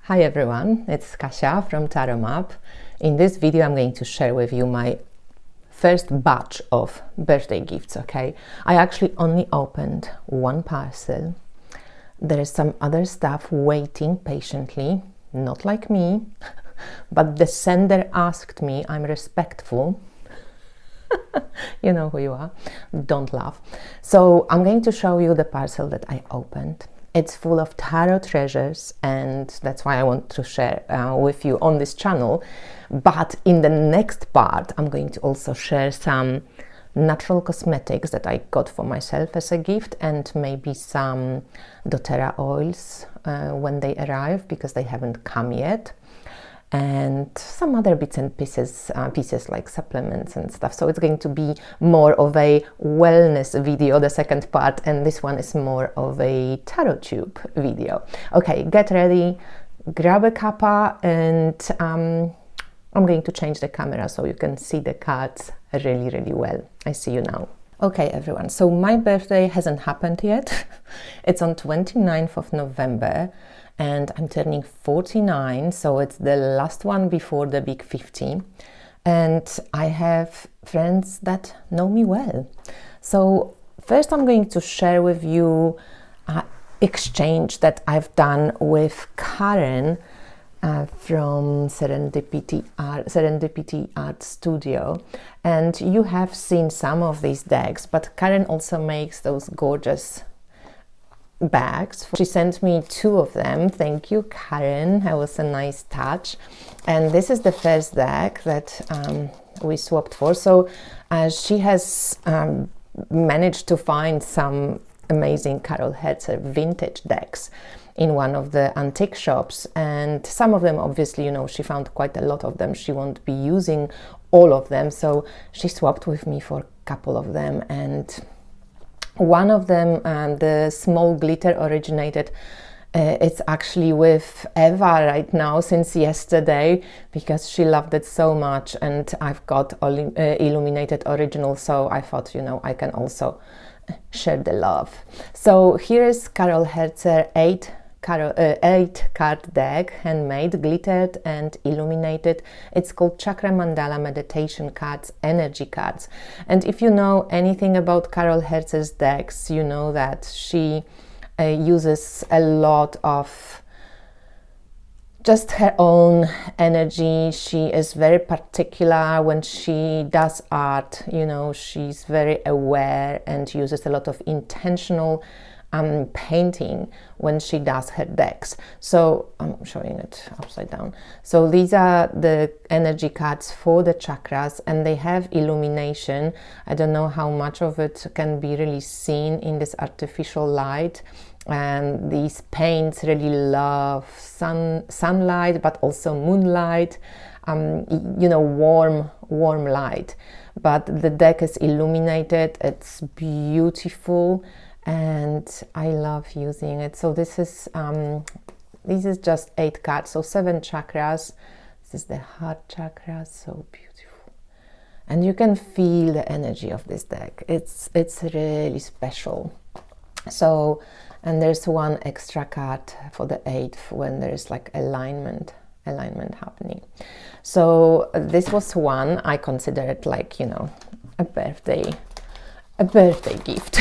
Hi everyone, it's Kasia from Tarot Map. In this video I'm going to share with you my first batch of birthday gifts, okay? I actually only opened one parcel. There is some other stuff waiting patiently, not like me, but the sender asked me, I'm respectful. You know who you are, don't laugh. So I'm going to show you the parcel that I opened. It's full of tarot treasures, and that's why I want to share with you on this channel. But in the next part, I'm going to also share some natural cosmetics that I got for myself as a gift, and maybe some doTERRA oils when they arrive, because they haven't come yet. And some other bits and pieces like supplements and stuff. So it's going to be more of a wellness video, the second part, and this one is more of a tarot tube video. Okay, get ready, grab a cuppa, and I'm going to change the camera so you can see the cards really well. I see you now. Okay everyone, so my birthday hasn't happened yet. It's on 29th of November. And I'm turning 49, so it's the last one before the big 50. And I have friends that know me well. So first I'm going to share with you an exchange that I've done with Karen from Serendipity Art Studio. And you have seen some of these decks, but Karen also makes those gorgeous bags. She sent me 2 of them. Thank you, Karen. That was a nice touch. And this is the first deck that we swapped for. So she has managed to find some amazing Carol Herzer vintage decks in one of the antique shops, and some of them, obviously, you know, she found quite a lot of them. She won't be using all of them, so she swapped with me for a couple of them. And one of them, the small glitter, originated. It's actually with Eva right now since yesterday, because she loved it so much, and I've got illuminated original, so I thought, you know, I can also share the love. So here is Carol Herzer 8 card deck, handmade, glittered and illuminated. It's called Chakra Mandala meditation cards, energy cards. And if you know anything about Carol Herzer's decks, you know that she uses a lot of just her own energy. She is very particular when she does art, you know, she's very aware and uses a lot of intentional painting when she does her decks. So I'm showing it upside down. So these are the energy cards for the chakras, and they have illumination. I don't know how much of it can be really seen in this artificial light. And these paints really love sunlight, but also moonlight, you know, warm light. But the deck is illuminated. It's beautiful, and I love using it. So this is just 8 cards, so 7 chakras. This is the heart chakra, so beautiful. And you can feel the energy of this deck. It's really special. So, and there's one extra card for the 8th when there's like alignment happening. So this was one. I consider it like, you know, a birthday gift.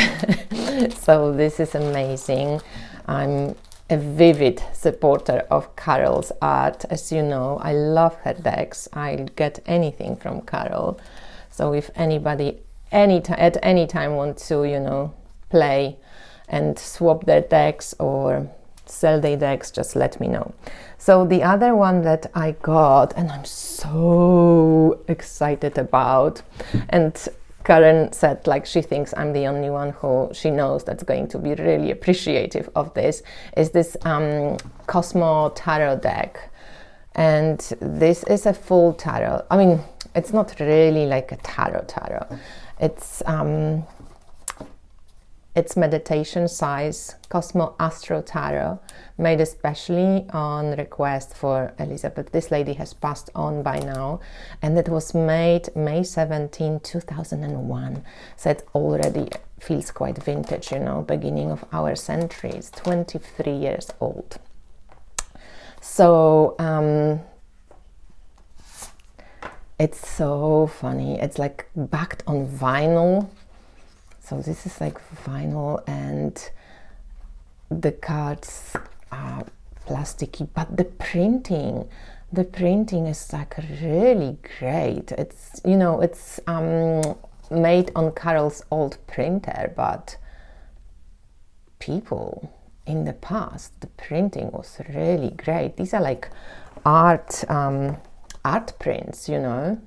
So this is amazing. I'm a vivid supporter of Carol's art. As you know, I love her decks. I'll get anything from Carol. So if anybody at any time wants to, you know, play and swap their decks or sell their decks, just let me know. So the other one that I got, and I'm so excited about, and Karen said like she thinks I'm the only one who she knows that's going to be really appreciative of this, is this Cosmo tarot deck. And this is a full tarot. I mean, it's not really like a tarot. It's meditation size Cosmo Astro tarot, made especially on request for Elizabeth. This lady has passed on by now, and it was made May 17, 2001. So it already feels quite vintage, you know, beginning of our century. It's 23 years old. So it's so funny. It's like backed on vinyl. So this is like vinyl, and the cards are plasticky, but the printing is like really great. It's, you know, it's made on Carol's old printer, but people in the past, the printing was really great. These are like art prints, you know,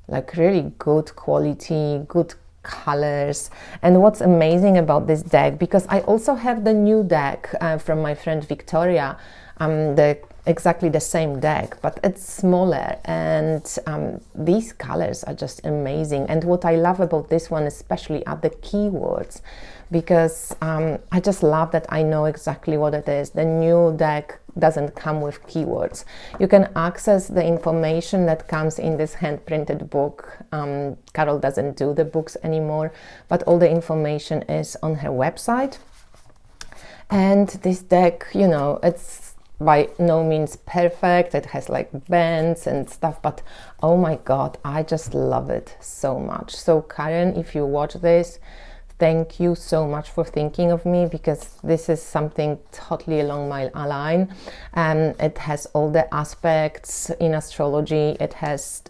like really good quality, good colors. And what's amazing about this deck, because I also have the new deck from my friend Victoria, exactly the same deck, but it's smaller, and these colors are just amazing. And what I love about this one especially are the keywords, because I just love that I know exactly what it is. The new deck doesn't come with keywords. You can access the information that comes in this hand-printed book. Carol doesn't do the books anymore, but all the information is on her website. And this deck, you know, it's by no means perfect. It has like bends and stuff, but oh my god, I just love it so much. So Karen, if you watch this, thank you so much for thinking of me, because this is something totally along my line. It has all the aspects in astrology. It has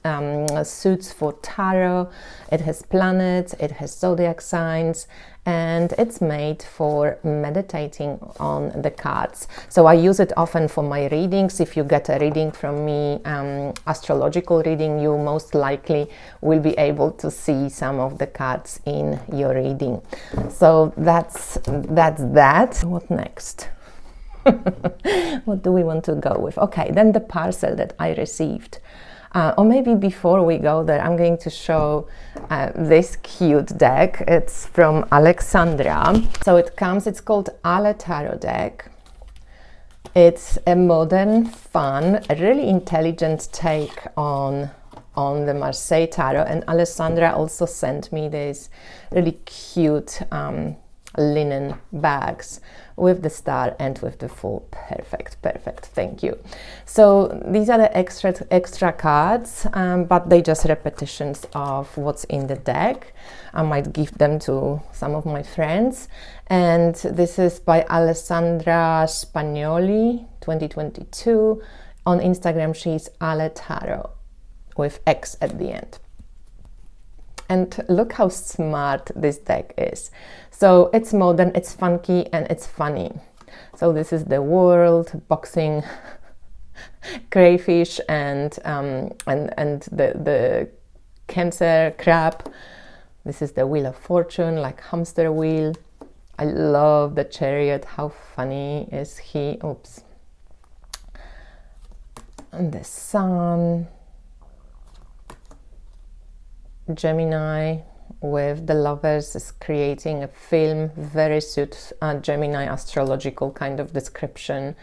suits for tarot, it has planets, it has zodiac signs, and it's made for meditating on the cards. So I use it often for my readings. If you get a reading from me, astrological reading, you most likely will be able to see some of the cards in your reading. So that's that. What next? What do we want to go with? Okay, then the parcel that I received. Or maybe before we go there, I'm going to show this cute deck. It's from Alexandra. So it's called Ale Tarot deck. It's a modern, fun, a really intelligent take on the Marseille Tarot. And Alessandra also sent me these really cute linen bags with the star and with the full. Perfect, thank you. So these are the extra cards, but they just repetitions of what's in the deck. I might give them to some of my friends. And this is by Alessandra Spagnoli 2022. On Instagram she's Ale Tarot with X at the end. And look how smart this deck is. So it's modern, it's funky, and it's funny. So this is the world, boxing, crayfish, and the Cancer crab. This is the Wheel of Fortune, like hamster wheel. I love the Chariot. How funny is he? Oops. And the Sun. Gemini with the Lovers is creating a film, very suits Gemini astrological kind of description,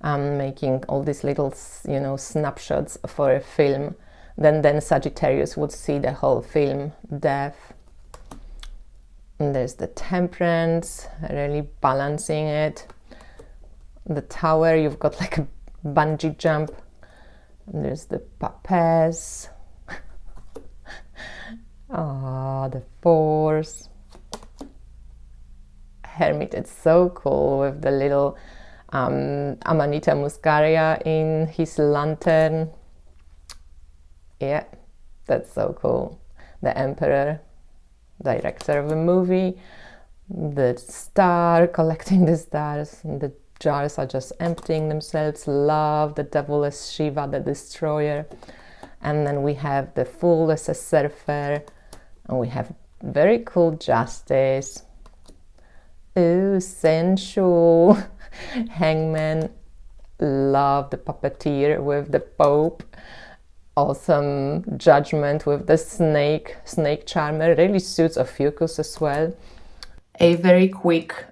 making all these little, you know, snapshots for a film. Then Sagittarius would see the whole film, Death. And there's the Temperance, really balancing it. The Tower, you've got like a bungee jump. And there's the Papes. The Force. Hermit, it's so cool with the little Amanita muscaria in his lantern. Yeah, that's so cool. The Emperor, director of a movie. The Star, collecting the stars. And the jars are just emptying themselves. Love, the Devil is Shiva, the Destroyer. And then we have the Fool as a surfer. And we have very cool Justice. Ooh, sensual. Hangman. Love the Puppeteer with the Pope. Awesome Judgment with the Snake Charmer. Really suits Ophiuchus as well. A very quick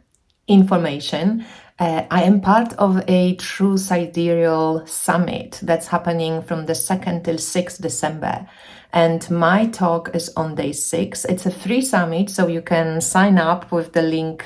information. I am part of a True Sidereal Summit that's happening from the 2nd till 6th December. And my talk is on day 6. It's a free summit, so you can sign up with the link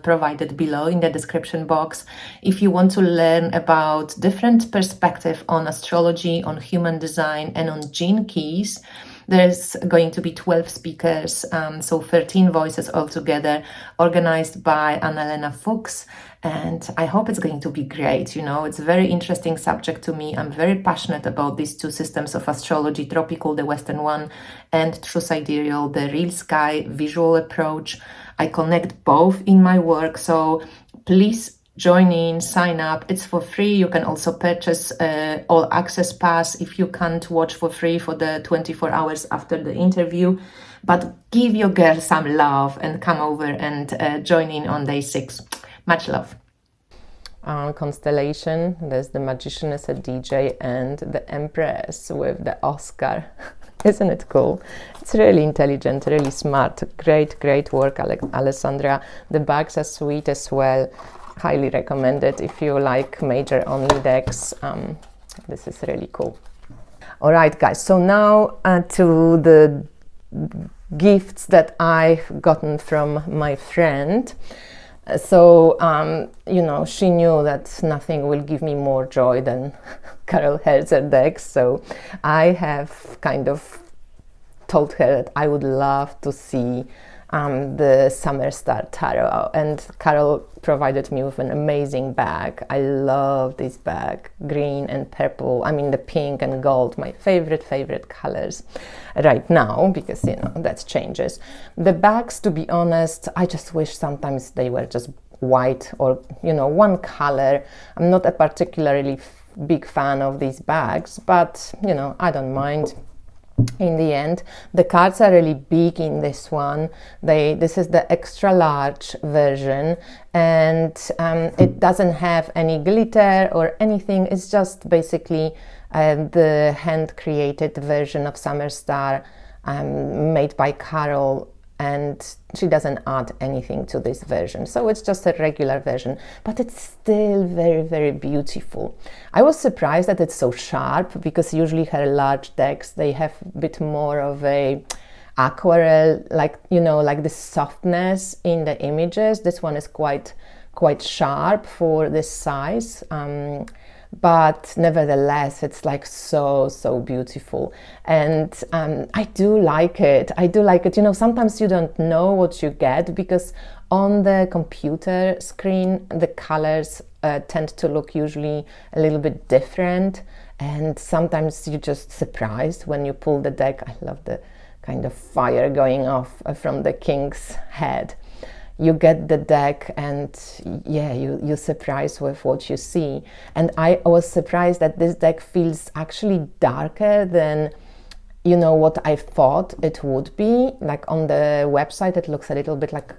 provided below in the description box if you want to learn about different perspectives on astrology, on human design, and on gene keys. There's going to be 12 speakers, so 13 voices altogether, organized by Annalena Fuchs. And I hope it's going to be great. You know, it's a very interesting subject to me. I'm very passionate about these two systems of astrology, tropical, the Western one, and true sidereal, the real sky visual approach. I connect both in my work. So please join in, sign up. It's for free. You can also purchase all access pass if you can't watch for free for the 24 hours after the interview. But give your girl some love and come over and join in on day 6. Much love. Constellation, there's the Magician as a DJ and the Empress with the Oscar. Isn't it cool? It's really intelligent, really smart. Great work, Alessandra. The bags are sweet as well. Highly recommended if you like major only decks. This is really cool. All right, guys. So now to the gifts that I've gotten from my friend. So, you know, she knew that nothing will give me more joy than Carol Herzer decks. So I have kind of told her that I would love to see the Summer Star Tarot. And Carol provided me with an amazing bag. I love this bag, green and purple. I mean, the pink and gold, my favorite colors right now, because, you know, that changes. The bags, to be honest, I just wish sometimes they were just white or, you know, one color. I'm not a particularly big fan of these bags, but, you know, I don't mind. In the end, the cards are really big in this one. This is the extra large version, and it doesn't have any glitter or anything. It's just basically the hand created version of Summer Star made by Carol, and she doesn't add anything to this version. So it's just a regular version, but it's still very beautiful. I was surprised that it's so sharp, because usually her large decks, they have a bit more of a aquarelle, like, you know, like the softness in the images. This one is quite sharp for this size. But nevertheless, it's like so beautiful, and I do like it. You know, sometimes you don't know what you get, because on the computer screen the colors tend to look usually a little bit different, and sometimes you're just surprised when you pull the deck. I love the kind of fire going off from the king's head. You get the deck, and yeah, you're surprised with what you see. And I was surprised that this deck feels actually darker than, you know, what I thought it would be. Like on the website, it looks a little bit like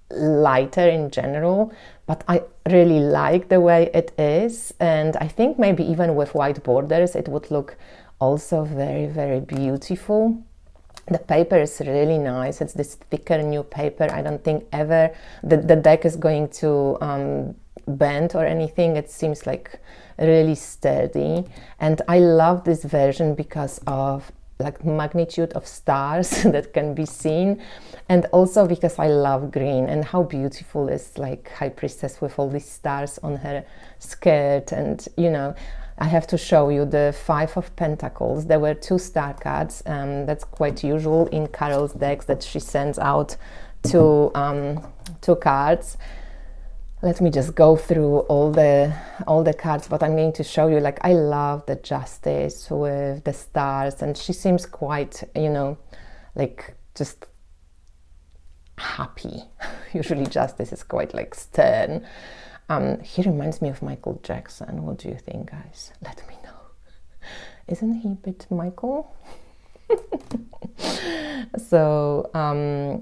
lighter in general, but I really like the way it is. And I think maybe even with white borders, it would look also very beautiful. The paper is really nice. It's this thicker new paper. I don't think ever the deck is going to bend or anything. It seems like really sturdy. And I love this version because of like magnitude of stars that can be seen, and also because I love green and how beautiful is like High Priestess with all these stars on her skirt. And, you know, I have to show you the 5 of Pentacles. There were 2 star cards. That's quite usual in Carol's decks, that she sends out 2 cards. Let me just go through all the cards, but I'm going to show you, like, I love the Justice with the stars, and she seems quite, you know, like just happy. Usually Justice is quite like stern. He reminds me of Michael Jackson. What do you think, guys? Let me know. Isn't he a bit Michael? So, oh,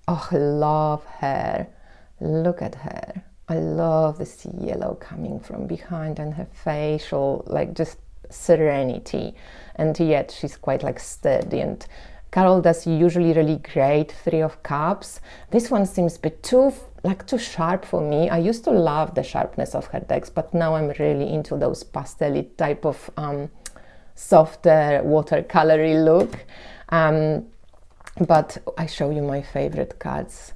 I love her. Look at her. I love this yellow coming from behind, and her facial, like, just serenity. And yet she's quite like sturdy. And Carol does usually really great 3 of Cups. This one seems a bit too like too sharp for me. I used to love the sharpness of her decks, but now I'm really into those pastel type of softer watercolory look. But I show you my favorite cards.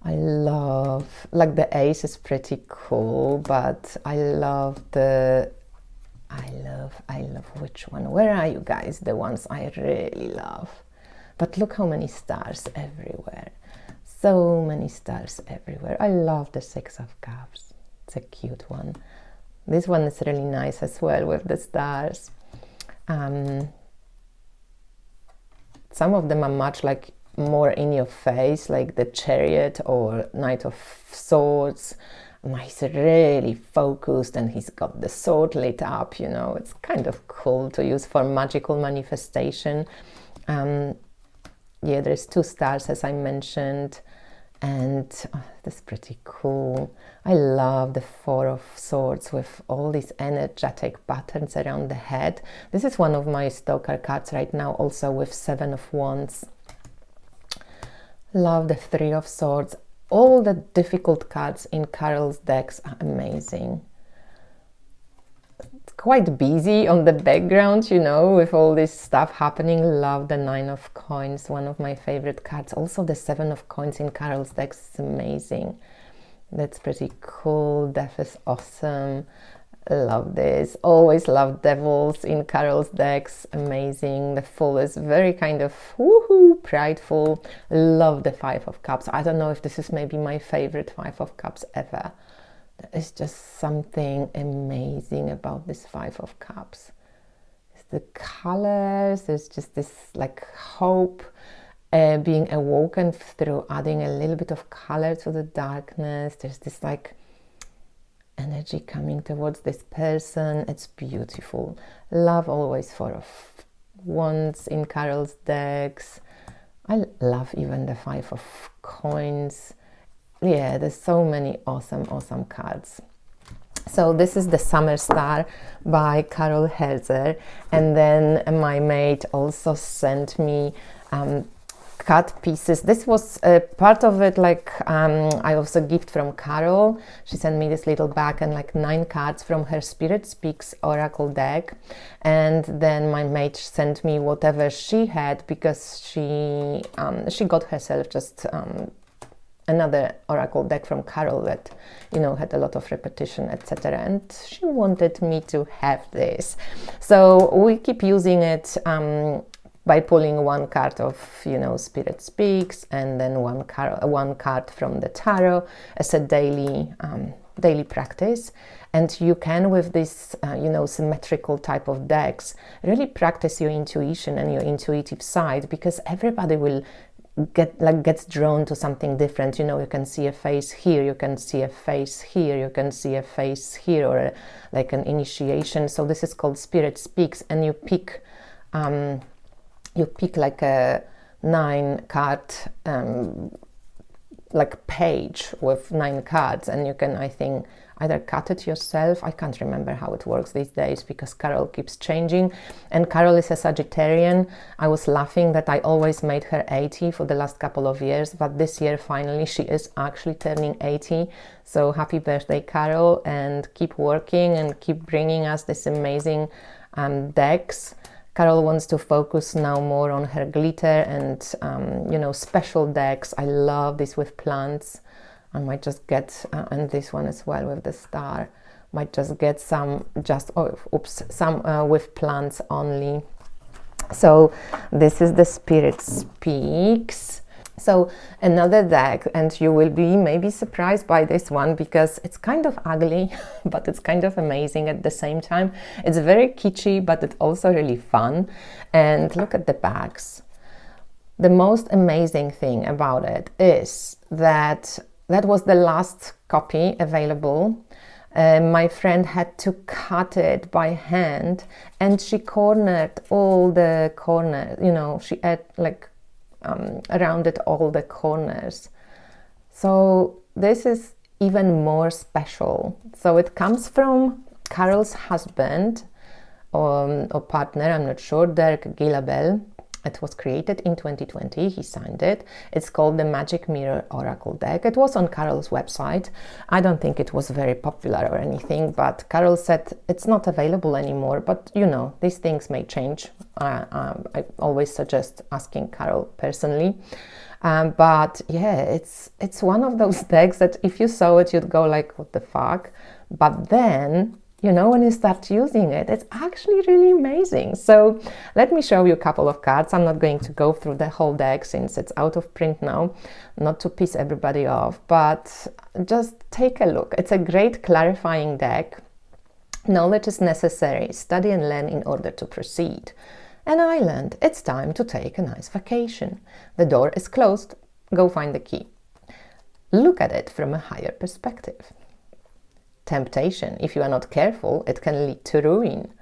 I love, like the ace is pretty cool, but I love which one? Where are you guys? The ones I really love. But look how many stars everywhere. So many stars everywhere. I love the Six of Cups. It's a cute one. This one is really nice as well with the stars. Some of them are much like more in your face, like the Chariot or Knight of Swords. He's really focused and he's got the sword lit up, you know. It's kind of cool to use for magical manifestation. Yeah, there's 2 stars as I mentioned, and that's pretty cool. I love the Four of Swords with all these energetic patterns around the head. This is one of my stalker cards right now, also with 7 of Wands. Love the Three of Swords. All the difficult cards in Carol's decks are amazing. It's quite busy on the background, you know, with all this stuff happening. Love the Nine of Coins, one of my favorite cards. Also the Seven of Coins in Carol's decks is amazing. That's pretty cool. Death is awesome. Love this. Always love devils in Carol's decks. Amazing. The Fool is very kind of woohoo, prideful. Love the Five of Cups. I don't know if this is maybe my favorite Five of Cups ever. There is just something amazing about this Five of Cups. It's the colors. There's just this like hope being awoken through adding a little bit of color to the darkness. There's this like energy coming towards this person. It's beautiful. Love always Four of Wands in Carol's decks. I love even the Five of Coins. Yeah, there's so many awesome cards. So this is the Summer Star by Carol Herzer, and then my mate also sent me cut pieces. This was part of it, like I also gift from Carol. She sent me this little bag and like 9 cards from her Spirit Speaks Oracle deck, and then my mate sent me whatever she had, because she got herself just another oracle deck from Carol that, you know, had a lot of repetition, etc. And she wanted me to have this. So we keep using it by pulling one card of, you know, Spirit Speaks, and then one card from the tarot as a daily practice. And you can, with this, you know, symmetrical type of decks, really practice your intuition and your intuitive side, because everybody will gets drawn to something different. You know, you can see a face here, you can see a face here, you can see a face here, or like an initiation. So this is called Spirit Speaks, and you pick like a 9-card like page with 9 cards, and you can, I think, either cut it yourself. I can't remember how it works these days because Carol keeps changing, and Carol is a Sagittarian. I was laughing that I always made her 80 for the last couple of years, but this year finally she is actually turning 80. So happy birthday, Carol, and keep working and keep bringing us this amazing decks. Carol wants to focus now more on her glitter and you know, special decks. I love this with plants. I might just get, and this one as well with the star, might just get some, some with plants only. So this is the Spirit Speaks. So another deck, and you will be maybe surprised by this one because it's kind of ugly, but it's kind of amazing at the same time. It's very kitschy, but it's also really fun. And look at the bags. The most amazing thing about it is that was the last copy available. My friend had to cut it by hand, and she cornered all the corners, you know, she had like rounded all the corners. So this is even more special. So it comes from Carol's husband or partner, I'm not sure, Dirk Gilabel. It was created in 2020. He signed it. It's called the Magic Mirror Oracle deck. It was on Carol's website. I don't think it was very popular or anything, but Carol said it's not available anymore. But you know, these things may change. I always suggest asking Carol personally. But yeah, it's one of those decks that if you saw it, you'd go like, what the fuck? But then, you know, when you start using it, it's actually really amazing. So let me show you a couple of cards. I'm not going to go through the whole deck since it's out of print now, not to piss everybody off, but just take a look. It's a great clarifying deck. Knowledge is necessary. Study and learn in order to proceed. An island. It's time to take a nice vacation. The door is closed. Go find the key. Look at it from a higher perspective. Temptation. If you are not careful, it can lead to ruin.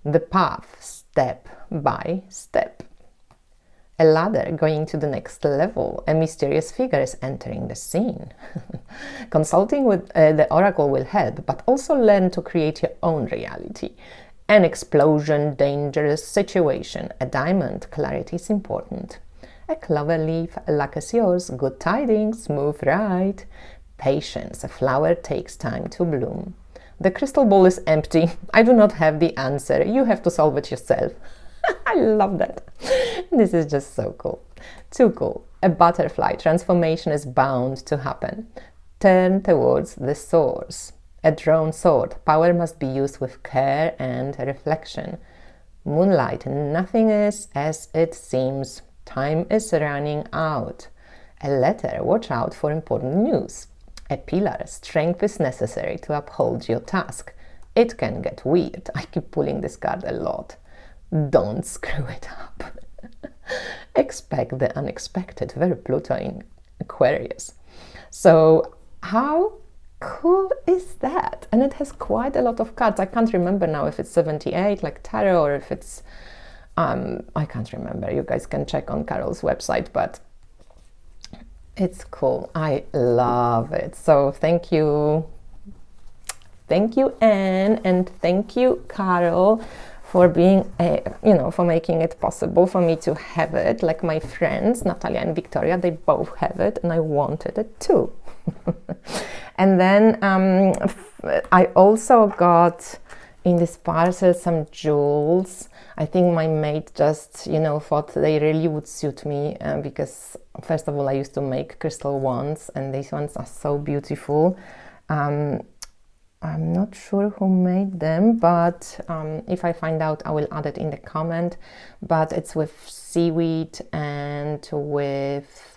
The path, step by step. A ladder going to the next level. A mysterious figure is entering the scene. Consulting with the oracle will help, but also learn to create your own reality. An explosion, dangerous situation. A diamond, clarity is important. A clover leaf, luck is yours. Good tidings, smooth ride. Patience, a flower takes time to bloom. The crystal ball is empty. I do not have the answer. You have to solve it yourself. I love that. This is just so cool. Too cool. A butterfly, transformation is bound to happen. Turn towards the source. A drawn sword, power must be used with care and reflection. Moonlight, nothing is as it seems. Time is running out. A letter, watch out for important news. A pillar, strength is necessary to uphold your task. It can get weird. I keep pulling this card a lot. Don't screw it up. Expect the unexpected. Very Pluto in Aquarius. So how cool is that? And it has quite a lot of cards. I can't remember now if it's 78 like tarot or if it's I can't remember. You guys can check on Carol's website, but it's cool. I love it. So thank you, Anne, and thank you, Carol, for being for making it possible for me to have it. Like my friends Natalia and Victoria, they both have it, and I wanted it too. And then I also got in this parcel some jewels. I think my mate just thought they really would suit me because first of all I used to make crystal wands, and these ones are so beautiful. I'm not sure who made them, but if I find out I will add it in the comment. But it's with seaweed and with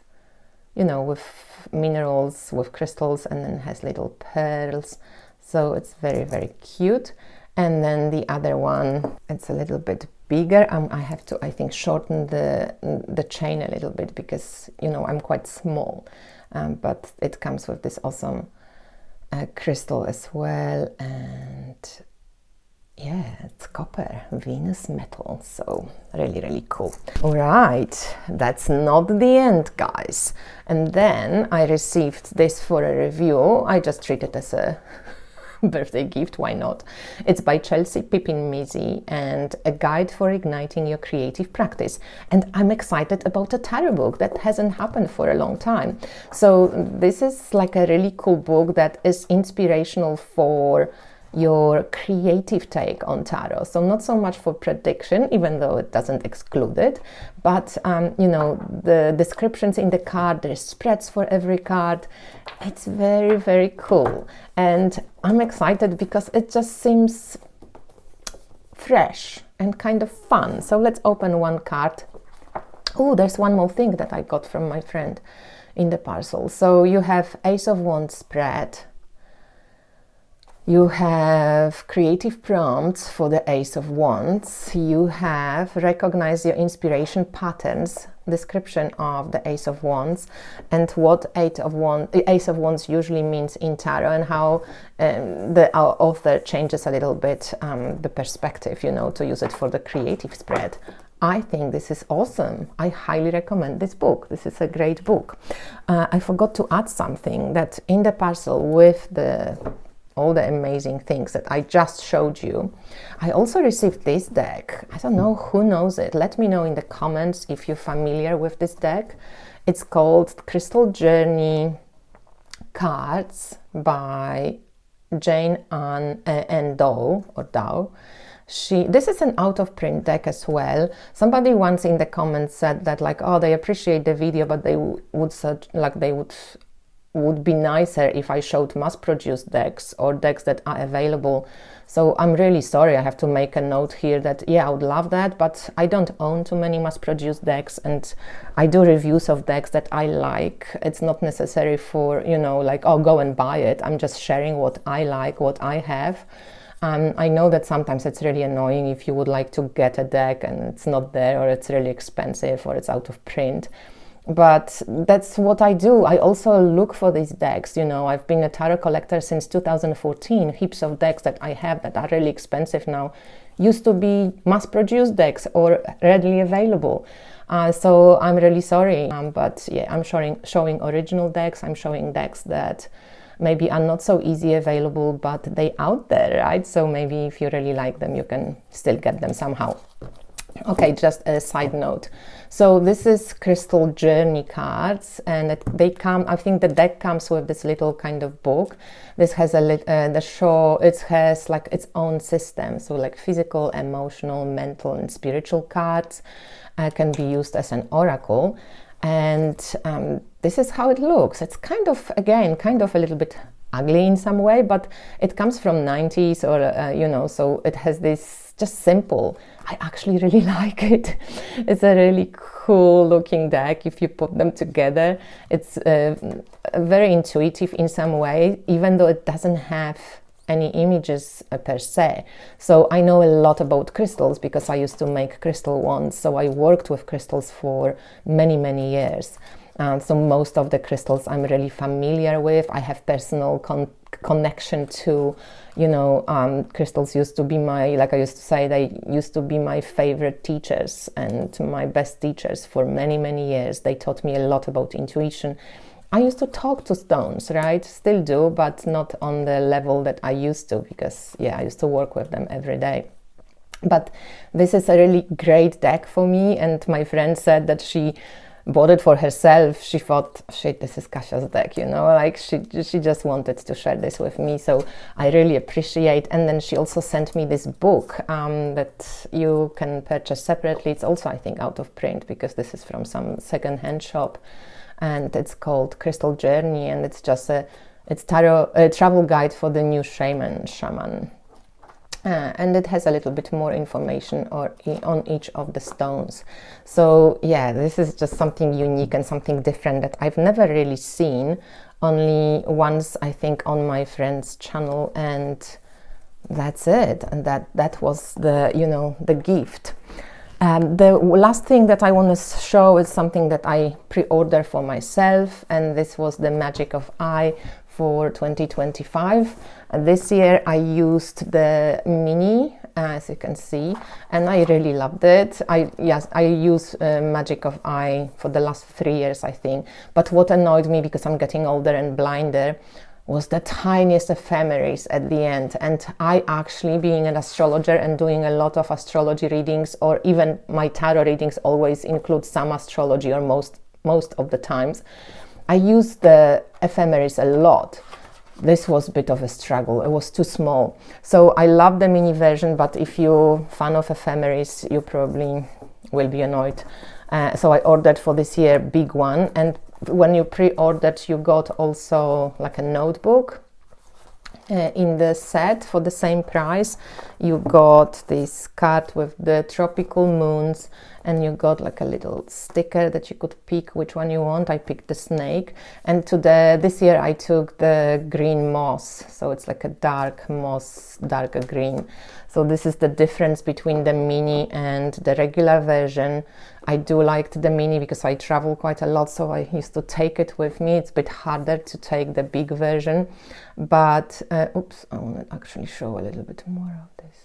minerals, with crystals, and then has little pearls, so it's very, very cute. And then the other one, it's a little bit bigger. I have to, I think, shorten the chain a little bit because I'm quite small, but it comes with this awesome crystal as well. And yeah, it's copper, Venus metal, so really, really cool. All right, that's not the end, guys. And then I received this for a review. I just treat it as a birthday gift, why not? It's by Chelsea Pippin Mizzi and a guide for igniting your creative practice. And I'm excited about a tarot book that hasn't happened for a long time. So this is like a really cool book that is inspirational for your creative take on tarot. So not so much for prediction, even though it doesn't exclude it, but the descriptions in the card, there's spreads for every card. It's very, very cool, and I'm excited because it just seems fresh and kind of fun. So let's open one card. Oh, there's one more thing that I got from my friend in the parcel. So you have Ace of Wands spread. You have creative prompts for the Ace of Wands. You have recognize your inspiration patterns, description of the Ace of Wands, and what Ace of Wands usually means in tarot, and how our author changes a little bit the perspective, to use it for the creative spread. I think this is awesome. I highly recommend this book. This is a great book. I forgot to add something that in the parcel with the all the amazing things that I just showed you. I also received this deck. I don't know who knows it. Let me know in the comments if you're familiar with this deck. It's called Crystal Journey Cards by Jane Ann Doe, or Dow. This is an out-of-print deck as well. Somebody once in the comments said that, like, oh, they appreciate the video, but they would be nicer if I showed mass-produced decks or decks that are available. So I'm really sorry, I have to make a note here that, yeah, I would love that, but I don't own too many mass-produced decks, and I do reviews of decks that I like. It's not necessary for, you know, like, oh, go and buy it. I'm just sharing what I like, what I have. I know that sometimes it's really annoying if you would like to get a deck and it's not there, or it's really expensive, or it's out of print. But that's what I do. I also look for these decks. You know, I've been a tarot collector since 2014. Heaps of decks that I have that are really expensive now used to be mass-produced decks or readily available. So I'm really sorry. But yeah, I'm showing original decks. I'm showing decks that maybe are not so easy available, but they out there, right? So maybe if you really like them, you can still get them somehow. Okay, just a side note. So this is Crystal Journey cards, and they come, I think the deck comes with this little kind of book. This has it has like its own system. So like physical, emotional, mental, and spiritual cards can be used as an oracle. And this is how it looks. It's kind of, again, kind of a little bit ugly in some way, but it comes from 90s, or you know, so it has this just simple. I actually really like it. It's a really cool looking deck if you put them together. It's very intuitive in some way, even though it doesn't have any images per se. So I know a lot about crystals because I used to make crystal wands. So I worked with crystals for many, many years. So most of the crystals I'm really familiar with. I have personal connection to, you know, crystals used to be like I used to say, they used to be my favorite teachers and my best teachers for many, many years. They taught me a lot about intuition. I used to talk to stones, right? Still do, but not on the level that I used to, because yeah, I used to work with them every day. But this is a really great deck for me, and my friend said that she bought it for herself. She thought, shit, this is Kasia's deck, you know, like she just wanted to share this with me. So I really appreciate. And then she also sent me this book that you can purchase separately. It's also, I think, out of print because this is from some second-hand shop, and it's called Crystal Journey, and it's just a travel guide for the new shaman. And it has a little bit more information on each of the stones. So yeah, this is just something unique and something different that I've never really seen, only once, I think, on my friend's channel, and that's it. And that was the, you know, the gift. The last thing that I want to show is something that I pre-ordered for myself, and this was the Magic of I for 2025. This year I used the mini, as you can see, and I really loved it. I use Magic of I for the last 3 years, I think. But what annoyed me, because I'm getting older and blinder, was the tiniest ephemeris at the end. And I actually, being an astrologer and doing a lot of astrology readings, or even my tarot readings always include some astrology, or most of the times, I use the ephemeris a lot. This was a bit of a struggle. It was too small. So I love the mini version, but if you're a fan of ephemeris, you probably will be annoyed. So I ordered for this year big one, and when you pre-ordered, you got also like a notebook in the set for the same price. You got this card with the tropical moons, and you got like a little sticker that you could pick which one you want. I picked the snake, and this year I took the green moss, so it's like a dark moss, darker green. So this is the difference between the mini and the regular version. I do like the mini because I travel quite a lot, so I used to take it with me. It's a bit harder to take the big version, but oops, I want to actually show a little bit more of this.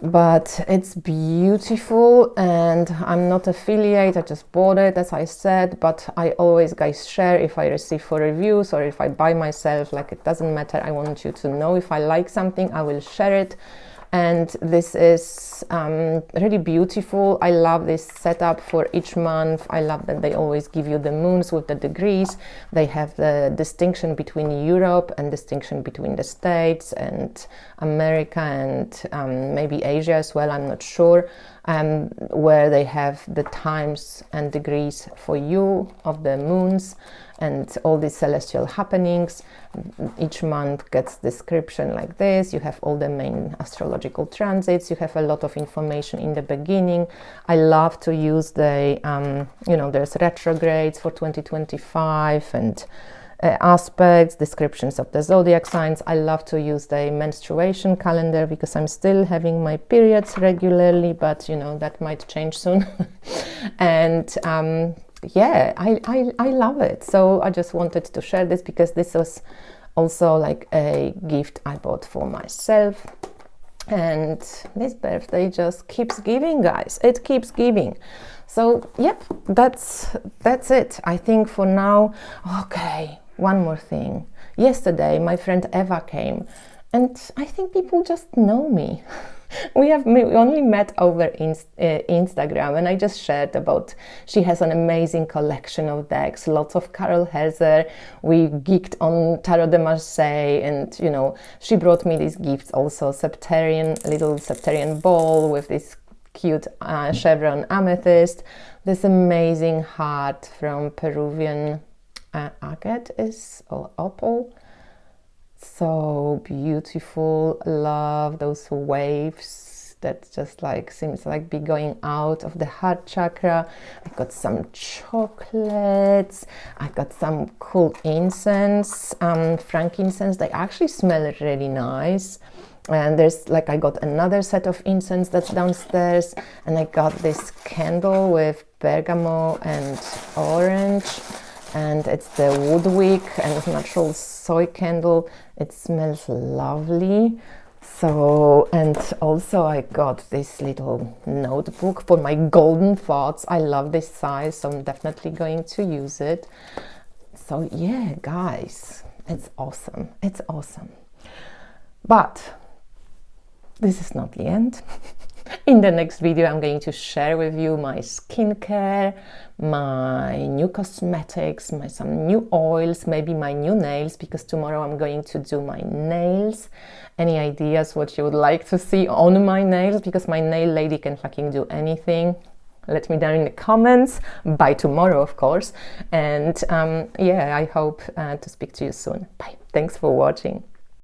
but it's beautiful, and I'm not affiliate, I just bought it as I said, but I always, guys, share if I receive for reviews or if I buy myself, like, it doesn't matter. I want you to know if I like something, I will share it. And this is really beautiful. I love this setup for each month. I love that they always give you the moons with the degrees. They have the distinction between Europe and distinction between the States and America and maybe Asia as well, I'm not sure, where they have the times and degrees for you of the moons and all these celestial happenings. Each month gets description like this. You have all the main astrological transits. You have a lot of information in the beginning. I love to use the, there's retrogrades for 2025 and aspects, descriptions of the zodiac signs. I love to use the menstruation calendar because I'm still having my periods regularly, but that might change soon. And yeah, I love it. So I just wanted to share this because this was also like a gift I bought for myself. And this birthday just keeps giving, guys. It keeps giving. So yep, that's it. I think for now. Okay, one more thing. Yesterday my friend Eva came, and I think people just know me. We only met over Instagram, and I just shared about she has an amazing collection of decks, lots of Carol Herzer. We geeked on Tarot de Marseille, and she brought me these gifts also, little Septarian ball with this cute chevron amethyst, this amazing heart from Peruvian agate or opal. So beautiful. Love those waves that just like seems like be going out of the heart chakra. I got some chocolates. I got some cool incense, frankincense. They actually smell really nice. And there's I got another set of incense that's downstairs, and I got this candle with bergamot and orange. And it's the woodwick and natural soy candle. It smells lovely. So, and also I got this little notebook for my golden thoughts. I love this size, so I'm definitely going to use it. So yeah, guys, it's awesome. It's awesome. But this is not the end. In the next video, I'm going to share with you my skincare, my new cosmetics, some new oils, maybe my new nails, because tomorrow I'm going to do my nails. Any ideas what you would like to see on my nails? Because my nail lady can fucking do anything. Let me know in the comments. By tomorrow, of course. And yeah, I hope to speak to you soon. Bye. Thanks for watching.